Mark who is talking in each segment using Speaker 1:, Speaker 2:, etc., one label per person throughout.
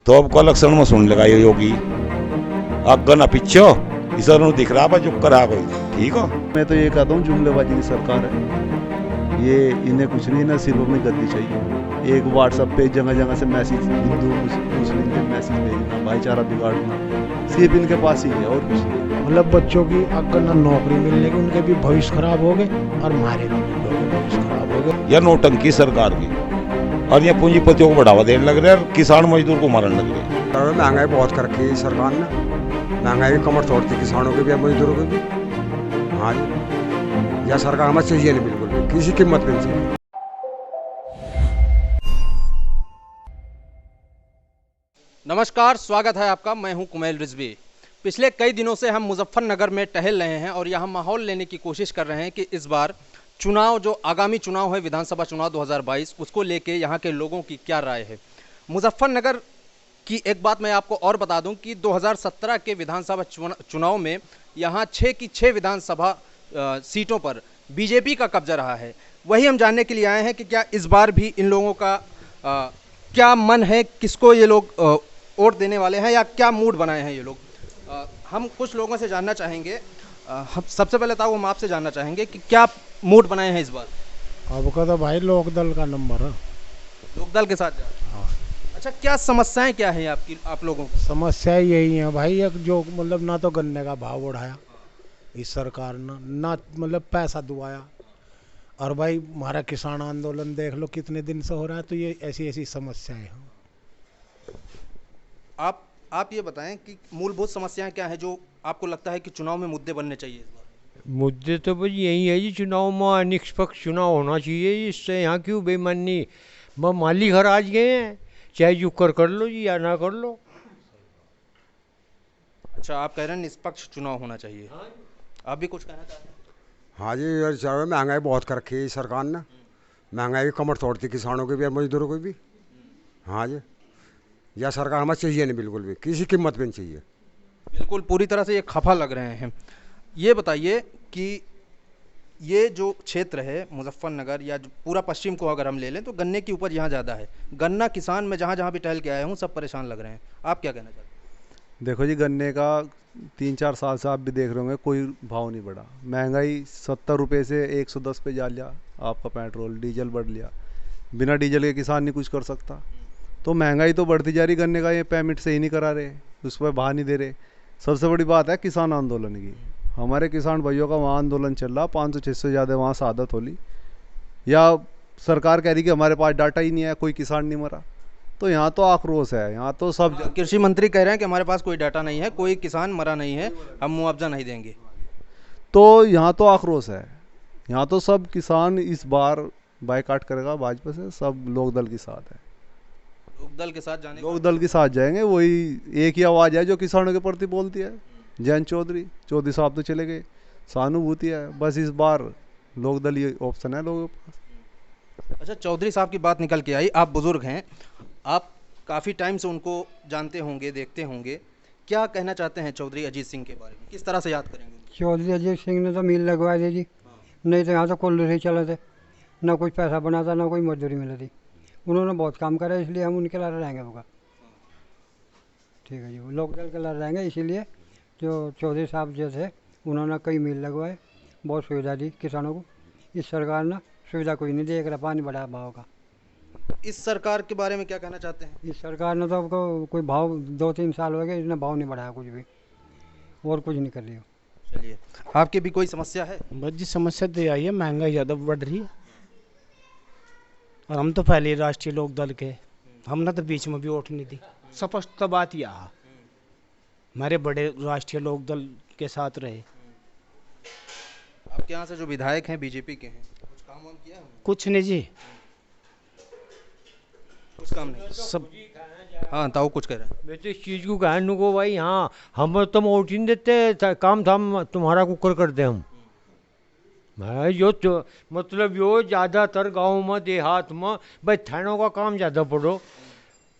Speaker 1: तो अब कलेक्शन में सुन लगा ये योगी अग्गन पिछो इस दिख रहा चुप करा कोई ठीक हो।
Speaker 2: मैं तो ये कहता हूँ जुमलेबाजी की सरकार है ये, इन्हें कुछ नहीं, ना सिर्फ अपनी गद्दी चाहिए। एक व्हाट्सएप पे जगह जगह से मैसेज, हिंदू मुस्लिम के मैसेज भेजना, भाईचारा बिगाड़ना, सिर्फ इनके पास ही है और कुछ नहीं।
Speaker 3: मतलब बच्चों की अगर ना नौकरी मिलने की, उनके भी भविष्य खराब हो गए और हमारे भी भविष्य खराब हो गए।
Speaker 1: यह नोटंकी सरकार की और ये पूंजीपतियों को बढ़ावा देने लग रहे हैं और किसान मजदूर को मारने लग रहे हैं।
Speaker 4: महंगाई बहुत कर रखी है सरकार ने, महंगाई की कमर तोड़ती किसानों के भी मजदूरों के भी। हाँ जी, यह सरकार हमें चाहिए नहीं, बिल्कुल भी किसी कीमत पे नहीं चाहिए।
Speaker 5: नमस्कार, स्वागत है आपका। मैं हूं कुमैल रिजवी। पिछले कई दिनों से हम मुजफ्फरनगर में टहल रहे हैं और यहाँ माहौल लेने की कोशिश कर रहे हैं कि इस बार चुनाव, जो आगामी चुनाव है विधानसभा चुनाव 2022, उसको लेके यहाँ के लोगों की क्या राय है। मुजफ्फरनगर की एक बात मैं आपको और बता दूं कि 2017 के विधानसभा चुनाव में यहाँ 6 की 6 विधानसभा सीटों पर बीजेपी का कब्जा रहा है। वही हम जानने के लिए आए हैं कि क्या इस बार भी इन लोगों का क्या मन है, किसको ये लोग वोट देने वाले हैं या क्या मूड बनाए हैं ये लोग। हम कुछ लोगों से जानना चाहेंगे। हम सबसे पहले तो हम आपसे जानना चाहेंगे कि क्या मूड बनाए हैं इस बार।
Speaker 3: आपका तो भाई लोकदल का नंबर है,
Speaker 5: लोकदल के साथ
Speaker 3: हाँ।
Speaker 5: अच्छा, क्या समस्याएं क्या है आपकी, आप लोगों की?
Speaker 3: समस्या यही है भाई, एक जो मतलब ना तो गन्ने का भाव बढ़ाया इस सरकार ने, ना मतलब पैसा दुआया, और भाई हमारा किसान आंदोलन देख लो कितने दिन से हो रहा है। तो ये ऐसी ऐसी समस्याएं हैं।
Speaker 5: आप ये बताएं कि मूलभूत समस्याएं क्या है जो आपको लगता है कि चुनाव में मुद्दे बनने चाहिए इस बार।
Speaker 6: मुद्दे तो बस यही है जी, चुनाव में निष्पक्ष चुनाव होना चाहिए। इससे यहाँ क्यों बेईमानी, माली घर आज गए हैं, चाहे जो कर लो जी या ना कर लो।
Speaker 5: अच्छा, आप कह रहे हैं निष्पक्ष चुनाव होना चाहिए। आप भी कुछ कहना चाहते हैं?
Speaker 4: हाँ जी, यार चलो, महंगाई बहुत कर रखी है सरकार ने, महंगाई की कमर तोड़ती किसानों के भी और मजदूरों के भी। हाँ जी, यह सरकार हमें चाहिए नहीं, बिल्कुल भी किसी कीमत पे नहीं चाहिए।
Speaker 5: बिल्कुल पूरी तरह से ये खफा लग रहे हैं। ये बताइए कि ये जो क्षेत्र है मुजफ्फरनगर या जो पूरा पश्चिम को अगर हम ले लें तो गन्ने की उपज यहाँ ज़्यादा है। गन्ना किसान, मैं जहाँ जहाँ भी टहल के आया हूँ, सब परेशान लग रहे हैं। आप क्या कहना चाहते हैं?
Speaker 2: देखो जी, गन्ने का 3-4 साल से आप भी देख रहे होंगे कोई भाव नहीं बढ़ा। महंगाई 70 रुपये से 110 पे जा लिया, आपका पेट्रोल डीजल बढ़ लिया। बिना डीजल के किसान नहीं कुछ कर सकता। तो महंगाई तो बढ़ती जा रही, गन्ने का ये पेमेंट सही नहीं करा रहे, उस पर भाव नहीं दे रहे। सबसे बड़ी बात है किसान आंदोलन की। हमारे किसान भाइयों का वहाँ आंदोलन चल रहा, 500-600 से ज़्यादा वहाँ शहादत होली, या सरकार कह रही कि हमारे पास डाटा ही नहीं है, कोई किसान नहीं मरा। तो यहाँ तो आक्रोश है, यहाँ तो सब
Speaker 5: कृषि मंत्री कह रहे हैं कि हमारे पास कोई डाटा नहीं है, कोई किसान मरा नहीं है, हम मुआवजा नहीं देंगे।
Speaker 2: तो यहाँ तो आक्रोश है। यहाँ तो सब किसान इस बार बाइकाट करेगा भाजपा से, सब लोकदल के साथ है।
Speaker 5: लोकदल के साथ जाने
Speaker 2: लोकदल के साथ जाएंगे। वही एक ही आवाज़ है जो किसानों के प्रति बोलती है। जयंत चौधरी साहब तो चले गए, सहानुभूति है। बस इस बार लोकदल ये ऑप्शन है लोगों के पास।
Speaker 5: अच्छा, चौधरी साहब की बात निकल के आई। आप बुजुर्ग हैं, आप काफ़ी टाइम से उनको जानते होंगे, देखते होंगे। क्या कहना चाहते हैं चौधरी अजीत सिंह के बारे में, किस तरह से याद करेंगे?
Speaker 7: चौधरी अजीत सिंह ने तो मिल लगवा दी जी, नहीं तो यहाँ तो कुल्लू से चले थे, ना कुछ पैसा बना था, ना कोई मजदूरी मिली थी। उन्होंने बहुत काम करा, इसलिए हम उनके लड़ रहेंगे होगा। ठीक है जी, वो लोकदल के लड़ रहेंगे। इसीलिए जो चौधरी साहब जो थे, उन्होंने कई मिल लगवाए, बहुत सुविधा दी किसानों को। इस सरकार ने सुविधा कोई नहीं दी, एक रुपया नहीं बढ़ाया भाव का।
Speaker 5: इस सरकार के बारे में क्या कहना चाहते हैं?
Speaker 7: इस सरकार ने तो आपको कोई भाव 2-3 साल हो गए, इसने भाव नहीं बढ़ाया कुछ भी, और कुछ नहीं कर लिया।
Speaker 5: चलिए, आपकी भी कोई समस्या है?
Speaker 3: बस जी समस्या तो यही है, महंगाई ज़्यादा बढ़ रही है, और हम तो पहले राष्ट्रीय लोकदल के, हमने तो बीच में भी वोट नहीं दी। स्पष्ट बात यह है, हमारे बड़े राष्ट्रीय लोकदल के साथ रहे।
Speaker 5: आपके यहाँ से जो विधायक हैं बीजेपी के हैं, कुछ काम वाम किया है उन्होंने?
Speaker 3: कुछ नहीं जी,
Speaker 5: कुछ काम नहीं सब। हाँ, ताऊ कुछ कह रहे हैं।
Speaker 6: मैं तो इस चीज़ को कहने को भाई, हाँ हम तुम वोट ही नहीं देते, काम धाम तुम्हारा कुकर करते हम। मैं यो तो मतलब यो ज़्यादातर गाँव में, देहात में भाई थानों का काम ज़्यादा पड़ो,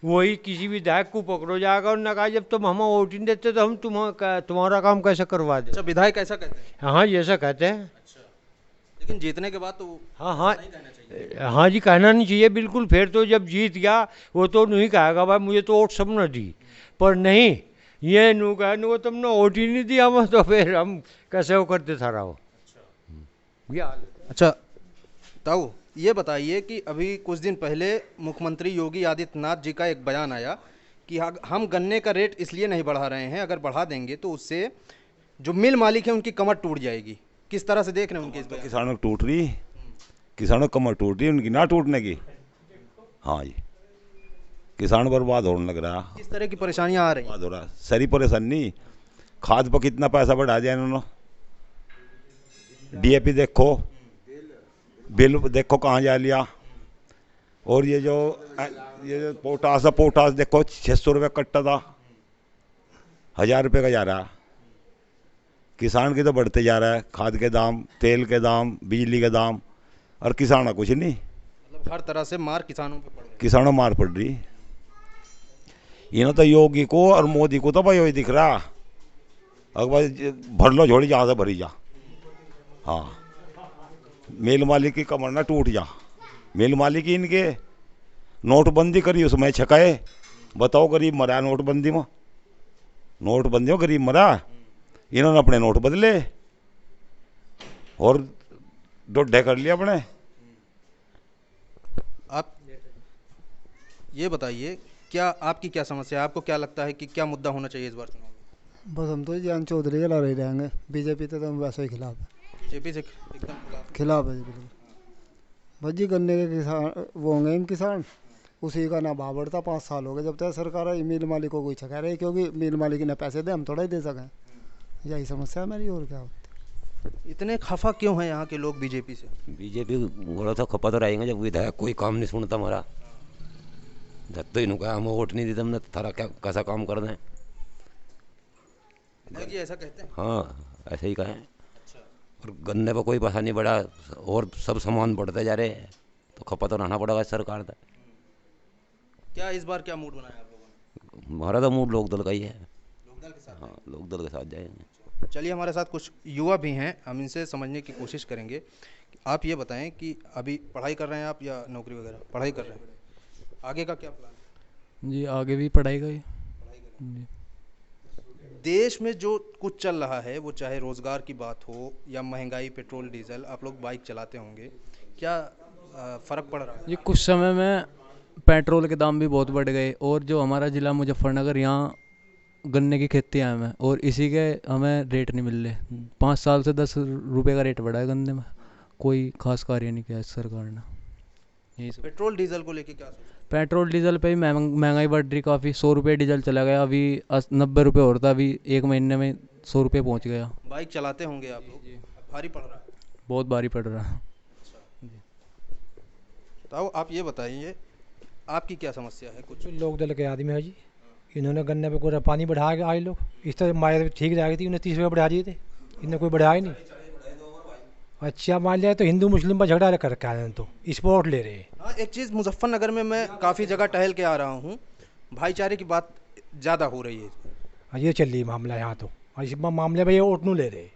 Speaker 6: वही किसी विधायक को पकड़ो जाएगा और ना कहा जब तुम हमें वोट नहीं देते तो हम तुम्हारा काम कैसे करवा दें।
Speaker 5: अच्छा, विधायक ऐसा कहते हैं?
Speaker 6: हाँ, ये ऐसा कहते हैं।
Speaker 5: लेकिन जीतने के बाद तो
Speaker 6: हाँ हाँ हाँ जी, कहना नहीं चाहिए बिल्कुल। फिर तो जब जीत गया वो तो नहीं कहेगा भाई मुझे तो वोट सब न दी, पर नहीं ये नू कहे नु तुमने वोट ही नहीं दिया हमें, तो फिर हम कैसे वो करते था रहो। ये हाल है।
Speaker 5: अच्छा ताऊ, ये बताइए कि अभी कुछ दिन पहले मुख्यमंत्री योगी आदित्यनाथ जी का एक बयान आया कि हम गन्ने का रेट इसलिए नहीं बढ़ा रहे हैं, अगर बढ़ा देंगे तो उससे जो मिल मालिक है उनकी कमर टूट जाएगी। किस तरह से देख रहे हैं उनके इस बयान?
Speaker 1: किसानों की टूट रही, किसानों की कमर टूट रही, उनकी ना टूटने की। हाँ जी, किसान बर्बाद होने लग रहा,
Speaker 5: किस तरह की परेशानियां आ रही हैं?
Speaker 1: बर्बाद हो रहा। सारी परेशानी, खाद पर कितना पैसा बढ़ा दिया इन्होंने, डीएपी देखो, बिल देखो कहाँ जा लिया। और ये जो पोटास देखो 600 रुपये कट्टा था, 1000 रुपये का जा रहा। किसान की तो बढ़ते जा रहा है, खाद के दाम, तेल के दाम, बिजली के दाम, और किसान का कुछ नहीं।
Speaker 5: मतलब हर तरह से मार किसानों पे पड़ रही
Speaker 1: किसानों मार पड़ रही। इन्हों तो योगी को और मोदी को तो भाई वही दिख रहा, अगर भाई भर लो झोड़ी जहाँ से भरी जा। हाँ, मिल मालिक की कमर ना टूट जा। मिल मालिक ही इनके नोटबंदी करी, उसमें छकाए। बताओ गरीब मरा नोटबंदी में, नोटबंदी में गरीब मरा। इन्होंने अपने नोट बदले और डोडे कर लिया अपने।
Speaker 5: आप ये बताइए, क्या आपकी क्या समस्या है? आपको क्या लगता है कि क्या मुद्दा होना चाहिए इस बार चुनाव में?
Speaker 8: बस हम तो ज्ञान चौधरी के लड़े रहेंगे, बीजेपी तो हम वैसे ही खिलाफ है।
Speaker 5: बीजेपी से एकदम
Speaker 8: खिलाफ है जी बिल्कुल। बस जी गन्ने के किसान वो होंगे इन किसान, उसी का ना भाव बढ़ता। 5 साल हो गए जब तक सरकार है, मिल मालिक को कोई छका रही, क्योंकि मिल मालिक ने पैसे दे, हम थोड़ा ही दे सकें। यही समस्या है मेरी, और क्या होती।
Speaker 5: इतने खफा क्यों हैं यहाँ के लोग बीजेपी से?
Speaker 9: बीजेपी बोला था खपा तो रहेंगे, जब विधायक कोई काम नहीं सुनता हमारा। जब तो इन्हों का हम वोट नहीं देते, हमने थारा क्या कैसा काम कर दें।
Speaker 5: जी ऐसा कहते हैं?
Speaker 9: हाँ ऐसे ही कहें। और गन्ने पर कोई पैसा नहीं बढ़ा, और सब सामान बढ़ते जा रहे हैं, तो खपा तो रहना पड़ेगा सरकार का।
Speaker 5: क्या इस बार क्या मूड बनाया आप लोगों ने?
Speaker 9: हमारा तो मूड लोक दल का ही है।
Speaker 5: लोकदल के साथ?
Speaker 9: हाँ, लोक दल के साथ जाएंगे।
Speaker 5: चलिए, हमारे साथ कुछ युवा भी हैं, हम इनसे समझने की कोशिश करेंगे। आप ये बताएं कि अभी पढ़ाई कर रहे हैं आप या नौकरी वगैरह? पढ़ाई कर रहे हैं। आगे का क्या प्लान है?
Speaker 10: जी आगे भी पढ़ाई का ही। जी
Speaker 5: देश में जो कुछ चल रहा है, वो चाहे रोज़गार की बात हो या महंगाई, पेट्रोल डीजल, आप लोग बाइक चलाते होंगे, क्या फ़र्क पड़ रहा है?
Speaker 10: ये कुछ समय में पेट्रोल के दाम भी बहुत बढ़ गए, और जो हमारा ज़िला मुजफ्फरनगर, यहाँ गन्ने की खेती है हमें, और इसी के हमें रेट नहीं मिल रहे। 5 साल से 10 रुपये का रेट बढ़ा है गन्ने में, कोई खास कार्य नहीं किया है सरकार ने। यही सब।
Speaker 5: पेट्रोल डीजल को लेके क्या सोच?
Speaker 10: पेट्रोल डीजल पे भी महंगाई बढ़ रही काफ़ी। 100 रुपये डीजल चला गया, अभी 90 रुपये हो रहा था, अभी 1 महीने में 100 रुपये पहुँच गया।
Speaker 5: बाइक चलाते होंगे आप लोग, भारी पड़ रहा है?
Speaker 10: बहुत भारी पड़ रहा है।
Speaker 5: तो आप ये बताइए, आपकी क्या समस्या है? कुछ
Speaker 11: लोक दल के आदमी है जी, इन्होंने गन्ने पे कोई पानी बढ़ा के आए लोग, इस तरह मारे ठीक जाएगी थी, उन्हें 30 रुपये बढ़ा दिए थे, इन्हें कोई बढ़ाया ही नहीं। अच्छा मान लिया तो हिंदू मुस्लिम पर झगड़ा कर रखा है, तो स्पोर्ट ले रहे हैं।
Speaker 5: हाँ, एक चीज़ मुजफ्फरनगर में मैं काफ़ी जगह टहल के आ रहा हूँ, भाईचारे की बात ज़्यादा हो रही है।
Speaker 11: हाँ, ये चल रही है मामला यहाँ तो, और इस मामले में ये वोट नहीं ले रहे।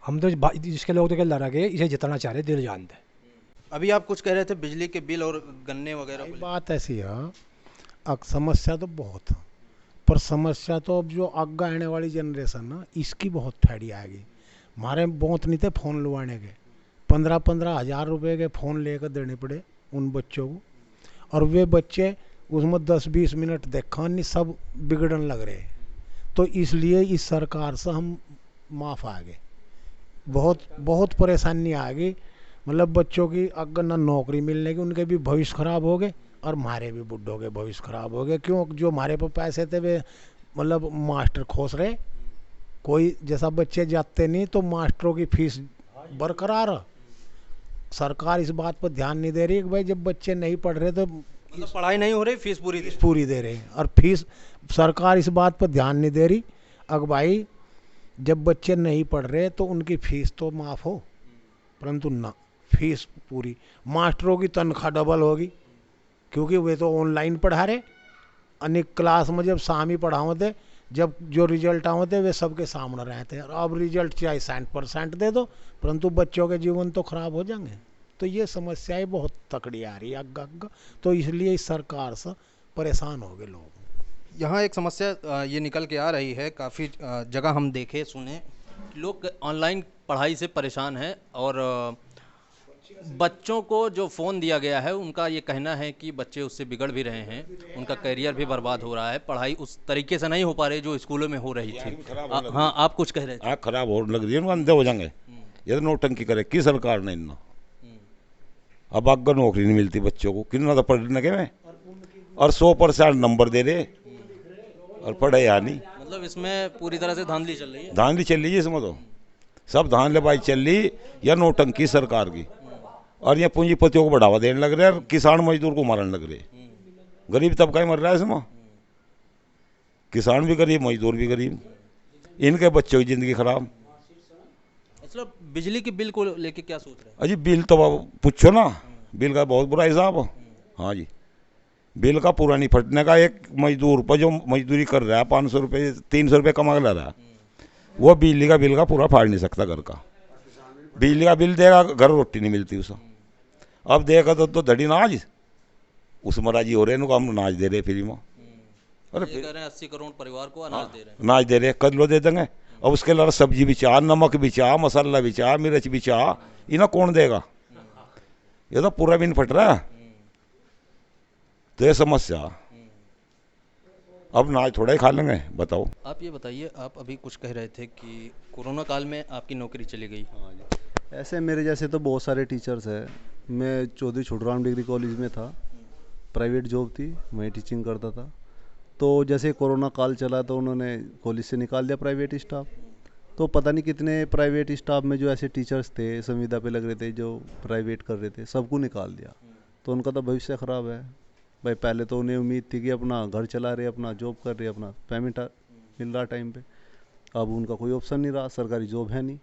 Speaker 11: हम तो जिसके लोग तो क्या लड़ा के इसे जितना चाह रहे दिल जानते हैं।
Speaker 5: अभी आप कुछ कह रहे थे बिजली के बिल और गन्ने वगैरह को लेकर।
Speaker 12: बात ऐसी है, अब समस्या तो बहुत है, पर समस्या तो अब जो आगे आने वाली जनरेशन ना, इसकी बहुत फैड़ी आएगी। हमारे बहुत नहीं थे फ़ोन लुवाने के, 15-15 हज़ार रुपये के फ़ोन लेकर देने पड़े उन बच्चों को, और वे बच्चे उसमें 10-20 मिनट देखा नहीं, सब बिगड़न लग रहे। तो इसलिए इस सरकार से हम माफ़ आ गए, बहुत परेशानी आ गई। मतलब बच्चों की अगर ना नौकरी मिलने की, उनके भी भविष्य खराब हो गए, और हमारे भी बुढ़ों के भविष्य खराब हो गए। क्यों? जो हमारे पर पैसे थे वे मतलब मास्टर खोस रहे, कोई जैसा बच्चे जाते नहीं तो मास्टरों की फीस बरकरार। सरकार इस बात पर ध्यान नहीं दे रही कि भाई जब बच्चे नहीं पढ़ रहे तो
Speaker 5: मतलब पढ़ाई नहीं हो रही, फीस
Speaker 12: पूरी दे रही, और फीस सरकार इस बात पर ध्यान नहीं दे रही। अगर भाई जब बच्चे नहीं पढ़ रहे तो उनकी फीस तो माफ़ हो, परंतु ना, फीस पूरी। मास्टरों की तनख्वाह डबल होगी, क्योंकि वे तो ऑनलाइन पढ़ा रहे। अनेक क्लास में जब शाम ही पढ़ाओ थे जब जो रिजल्ट आते वे सबके सामने रहते हैं। अब रिजल्ट चाहे 100% दे दो, परंतु बच्चों के जीवन तो खराब हो जाएंगे। तो ये समस्याएं बहुत तकड़ी आ रही है अग्गा। तो इसलिए इस सरकार से परेशान हो गए लोग।
Speaker 5: यहाँ एक समस्या ये निकल के आ रही है, काफ़ी जगह हम देखे सुने, लोग ऑनलाइन पढ़ाई से परेशान हैं और बच्चों को जो फ़ोन दिया गया है उनका ये कहना है कि बच्चे उससे बिगड़ भी रहे हैं, उनका करियर भी बर्बाद हो रहा है, पढ़ाई उस तरीके से नहीं हो पा रही जो स्कूलों में हो रही थी। हाँ, आप कुछ कह रहे थे।
Speaker 1: आँख खराब हो लग रही है, अंधे हो जाएंगे। ये तो नौटंकी करे की सरकार ने इतना। अब आगे नौकरी नहीं मिलती बच्चों को, कितना तो पढ़ने के में, और 100% नंबर दे रहे और पढ़े या नहीं।
Speaker 5: मतलब इसमें पूरी तरह से धांधली चल रही है।
Speaker 1: धांधली चल रही है इसमें, तो सब धांधलेबाजी चल रही या नौटंकी सरकार की। और ये पूंजीपतियों को बढ़ावा देने लग रहे हैं और किसान मजदूर को मारने लग रहे। गरीब तबका ही मर रहा है इसमें, किसान भी गरीब, मजदूर भी गरीब, इनके बच्चों की जिंदगी खराब।
Speaker 5: मतलब बिजली की बिल को लेके क्या सोच रहे हैं?
Speaker 1: अजी बिल तो पूछो ना, बिल का बहुत बुरा हिसाब। हाँ जी, बिल का पूरा नहीं फटने का। एक मजदूर पर जो मजदूरी कर रहा है 500 रुपये 300 रुपये कमा ला रहा है, वो बिजली का बिल का पूरा फाड़ नहीं सकता घर का। बिजली का बिल देगा, घर रोटी नहीं मिलती उसे। अब देगा तो धड़ी नाज उसमें राजी हो रहे हैं, हम नाज दे रहे फ्री में।
Speaker 5: अरे कह रहे हैं 80 करोड़ परिवार को अनाज दे रहे हैं।
Speaker 1: नाज दे रहे, कद लो दे देंगे। अब उसके अलावा सब्जी भी चाह, नमक भी चाह, मसाला भी चाह, मिर्च भी चाह, इन्हें कौन देगा? ये तो पूरा बिन फट रहा है। तो ये समस्या, अब नाज थोड़ा ही खा लेंगे, बताओ।
Speaker 5: आप ये बताइए, आप अभी कुछ कह रहे थे कि कोरोना काल में आपकी नौकरी चली गई।
Speaker 2: ऐसे मेरे जैसे तो बहुत सारे टीचर्स हैं। मैं चौधरी छोटूराम डिग्री कॉलेज में था, प्राइवेट जॉब थी, मैं टीचिंग करता था। तो जैसे कोरोना काल चला तो उन्होंने कॉलेज से निकाल दिया प्राइवेट स्टाफ। तो पता नहीं कितने प्राइवेट स्टाफ में जो ऐसे टीचर्स थे, संविदा पे लग रहे थे, जो प्राइवेट कर रहे थे, सबको निकाल दिया। तो उनका तो भविष्य ख़राब है भाई। पहले तो उन्हें उम्मीद थी कि अपना घर चला रहे, अपना जॉब कर रहे, अपना पेमेंट मिल रहा टाइम पे। अब उनका कोई ऑप्शन नहीं रहा, सरकारी जॉब है नहीं।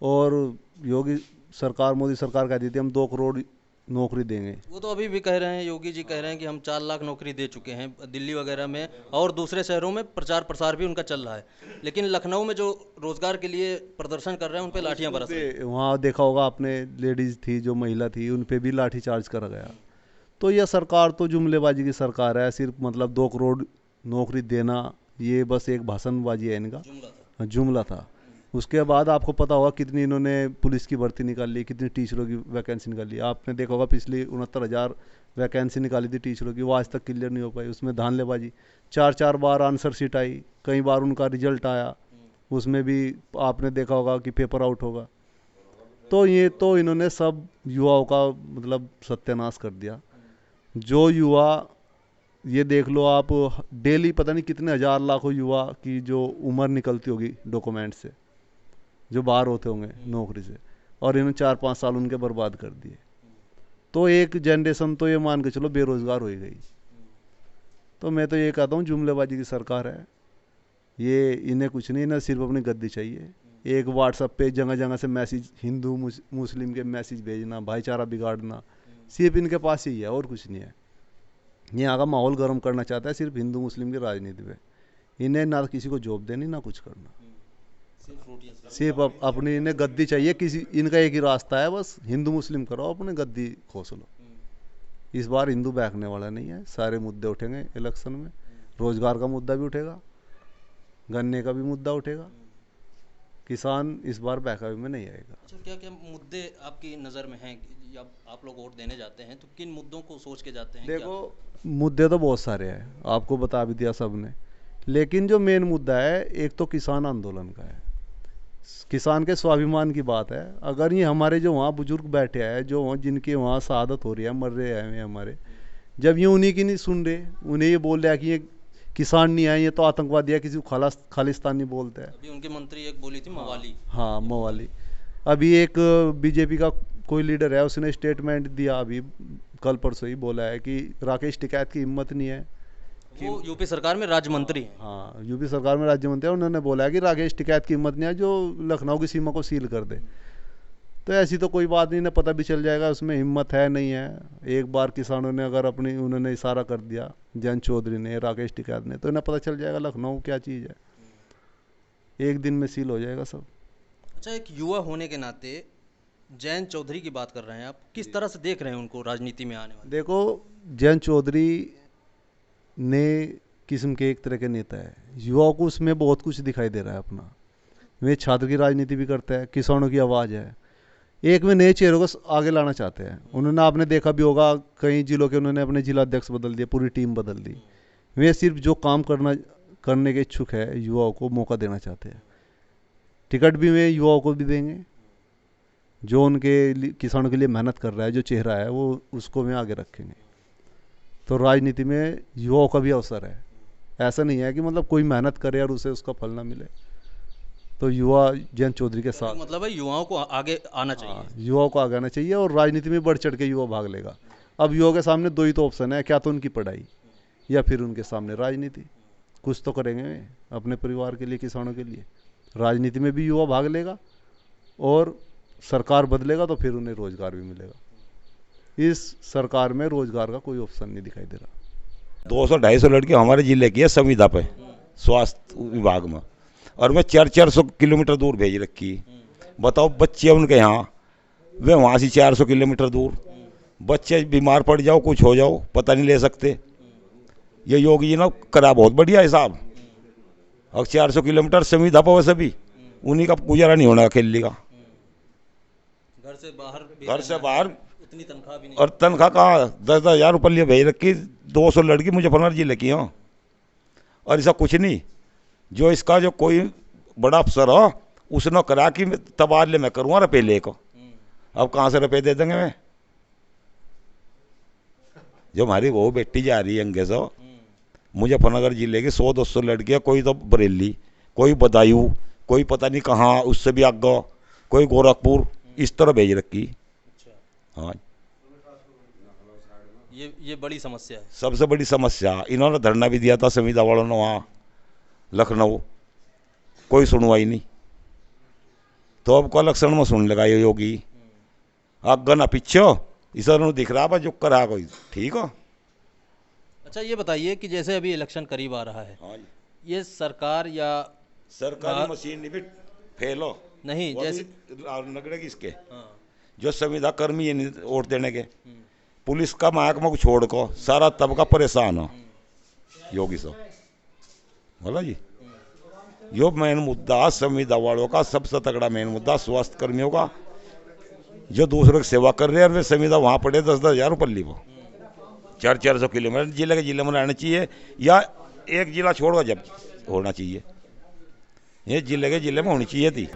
Speaker 2: और योगी सरकार, मोदी सरकार कहती थी हम 2 करोड़ नौकरी देंगे।
Speaker 5: वो तो अभी भी कह रहे हैं, योगी जी कह रहे हैं कि हम 4 लाख नौकरी दे चुके हैं दिल्ली वगैरह में, और दूसरे शहरों में प्रचार प्रसार भी उनका चल रहा है। लेकिन लखनऊ में जो रोजगार के लिए प्रदर्शन कर रहे हैं उन पे लाठियां बरस रही हैं।
Speaker 2: वहाँ देखा होगा आपने, लेडीज़ थी जो महिला थी, उन पे भी लाठी चार्ज करा गया। तो यह सरकार तो जुमलेबाजी की सरकार है। सिर्फ मतलब 2 करोड़ नौकरी देना, ये बस एक भाषणबाजी है इनका, जुमला था। उसके बाद आपको पता होगा कितनी इन्होंने पुलिस की भर्ती निकाली, कितनी टीचरों की वैकेंसी निकाली। आपने देखा होगा पिछली 69,000 वैकेंसी निकाली थी टीचरों की, वो आज तक क्लियर नहीं हो पाई। उसमें धांधलेबाजी, 4 बार आंसर शीट आई, कई बार उनका रिजल्ट आया, उसमें भी आपने देखा होगा कि पेपर आउट होगा। तो ये तो इन्होंने सब युवाओं का मतलब सत्यानाश कर दिया। जो युवा, ये देख लो आप, डेली पता नहीं कितने हज़ार लाखों युवा की जो उम्र निकलती होगी डॉक्यूमेंट से, जो बाहर होते होंगे नौकरी से, और इन्होंने 4-5 साल उनके बर्बाद कर दिए। तो एक जनरेशन तो ये मान के चलो बेरोजगार हो ही गई। तो मैं तो ये कहता हूँ जुमलेबाजी की सरकार है ये, इन्हें कुछ नहीं, इन्हें सिर्फ अपनी गद्दी चाहिए। एक व्हाट्सएप पे जगह जगह से मैसेज, हिंदू मुस्लिम के मैसेज भेजना, भाईचारा बिगाड़ना, सिर्फ इनके पास ही है और कुछ नहीं है। यहाँ का माहौल गर्म करना चाहता है सिर्फ हिंदू मुस्लिम की राजनीति पे। इन्हें ना किसी को जॉब देनी, ना कुछ करना, सिर्फ अपनी इन्हें गद्दी चाहिए। किसी इनका एक ही रास्ता है, बस हिंदू मुस्लिम करो, अपने गद्दी खोस लो। इस बार हिंदू बहकने वाला नहीं है। सारे मुद्दे उठेंगे इलेक्शन में। रोजगार का मुद्दा भी उठेगा, गन्ने का भी मुद्दा उठेगा। किसान इस बार बहकावे में नहीं आएगा।
Speaker 5: अच्छा, क्या क्या मुद्दे आपकी नज़र में हैं? जब आप लोग वोट देने जाते हैं तो किन मुद्दों को सोच के जाते हैं?
Speaker 2: देखो, मुद्दे तो बहुत सारे हैं, आपको बता भी दिया सबने। लेकिन जो मेन मुद्दा है, एक तो किसान आंदोलन का है। किसान के स्वाभिमान की बात है। अगर ये हमारे जो वहाँ बुजुर्ग बैठे हैं, जो जिनके वहाँ शहादत हो रही है, मर रहे हैं हमारे, जब ये उन्हीं की नहीं सुन रहे, उन्हें ये बोल रहा है कि ये किसान नहीं आए, ये तो आतंकवादी है, किसी को खालिस्तानी बोलते हैं।
Speaker 5: अभी उनके मंत्री एक बोली थी मवाली।
Speaker 2: हाँ, मवाली। अभी एक बीजेपी का कोई लीडर है, उसने स्टेटमेंट दिया अभी कल परसों ही, बोला है कि राकेश टिकैत की हिम्मत नहीं है।
Speaker 5: वो यूपी सरकार में राज्य मंत्री हैं।
Speaker 2: हाँ, यूपी सरकार में राज्य मंत्री है। उन्होंने बोला है कि राकेश टिकैत की हिम्मत नहीं है जो लखनऊ की सीमा को सील कर दे। तो ऐसी तो कोई बात नहीं, ना पता भी चल जाएगा उसमें हिम्मत है नहीं है। एक बार किसानों ने अगर अपनी उन्होंने इशारा कर दिया, जयंत चौधरी ने, राकेश टिकैत ने, तो इन्हें पता चल जाएगा लखनऊ क्या चीज़ है, एक दिन में सील हो जाएगा सब।
Speaker 5: अच्छा, एक युवा होने के नाते जयंत चौधरी की बात कर रहे हैं आप, किस तरह से देख रहे हैं उनको राजनीति में आने वाले?
Speaker 2: देखो, जयंत चौधरी ने किस्म के एक तरह के नेता है, युवाओं को उसमें बहुत कुछ दिखाई दे रहा है अपना। वे छात्र की राजनीति भी करता है, किसानों की आवाज़ है, एक में नए चेहरों को आगे लाना चाहते हैं। उन्होंने, आपने देखा भी होगा, कई जिलों के उन्होंने अपने जिला अध्यक्ष बदल दिए, पूरी टीम बदल दी। वे सिर्फ जो काम करने के इच्छुक है, युवाओं को मौका देना चाहते हैं। टिकट भी वे युवाओं को भी देंगे, जो उनके किसानों के लिए मेहनत कर रहा है, जो चेहरा है वो उसको वे आगे रखेंगे। तो राजनीति में युवाओं का भी अवसर है, ऐसा नहीं है कि मतलब कोई मेहनत करे और उसे उसका फल ना मिले। तो युवा जयंत चौधरी के साथ,
Speaker 5: मतलब है युवाओं को आगे आना चाहिए,
Speaker 2: युवाओं को आगे आना चाहिए और राजनीति में बढ़ चढ़ के युवा भाग लेगा। अब युवाओं के सामने दो ही तो ऑप्शन है, क्या तो उनकी पढ़ाई या फिर उनके सामने राजनीति। कुछ तो करेंगे वे अपने परिवार के लिए, किसानों के लिए। राजनीति में भी युवा भाग लेगा और सरकार बदलेगा तो फिर उन्हें रोजगार भी मिलेगा। इस सरकार में रोजगार का कोई ऑप्शन नहीं दिखाई दे रहा।
Speaker 1: 200-250 लड़के हमारे जिले की है संविदा पे, स्वास्थ्य विभाग में, और मैं 400 किलोमीटर दूर भेज रखी। बताओ, बच्चे उनके यहाँ, वे वहाँ से 400 किलोमीटर दूर, बच्चे बीमार पड़ जाओ, कुछ हो जाओ, पता नहीं ले सकते। ये योगी जी ने करा बहुत बढ़िया हिसाब। और 400 किलोमीटर संविदा पर वैसे भी उन्हीं का गुजारा नहीं होना अकेले का।
Speaker 5: घर से
Speaker 1: बाहर
Speaker 5: उतनी तनख्वाह भी नहीं,
Speaker 1: और तनख्वाह कहाँ 10-10 हज़ार रुपये भेज रखी। 200 लड़की मुजफ्फरनगर जिले की हो, और ऐसा कुछ नहीं। जो इसका जो कोई बड़ा अफसर हो, उसने करा कि तबादले में करूँगा रुपये लेकर। अब कहाँ से रुपये दे देंगे मैं? जो हमारी वो बेटी जा रही है अंगे से, मुजफ्फरनगर जिले की 100-200 लड़कियाँ, कोई तो बरेली, कोई बदायूं, कोई पता नहीं कहाँ, उससे भी आगे कोई गोरखपुर, इस तरह भेज रखी। हाँ,
Speaker 5: ये बड़ी समस्या है,
Speaker 1: सबसे बड़ी समस्या। इन्होंने धरना भी दिया था संविदा वालों ने वहाँ लखनऊ, कोई सुनवाई नहीं। तो अब को इलेक्शन में सुन लगा ये योगी, आगे ना पीछे, इस दिख रहा है जो करा कोई ठीक हो।
Speaker 5: अच्छा, ये बताइए कि जैसे अभी इलेक्शन करीब आ रहा है, ये सरकार या
Speaker 1: सरकारी मशीन नहीं भी फेल हो
Speaker 5: नहीं, जैसे
Speaker 1: लगड़ेगी इसके जो संविदा कर्मी है वोट देने के, पुलिस का महकमा को छोड़ को सारा तबका परेशान हो योगी साहब, बोला जी। यो मेन मुद्दा संविदा वालों का, सबसे तगड़ा मेन मुद्दा स्वास्थ्य कर्मियों का, जो दूसरों की सेवा कर रहे हैं। और वे संविदा वहाँ पड़े 10-10 हज़ार रुपये ली, वो 400 किलोमीटर जिले के जिले में रहना चाहिए, या एक जिला छोड़कर जब होना चाहिए, ये जिले के जिले में होनी चाहिए थी।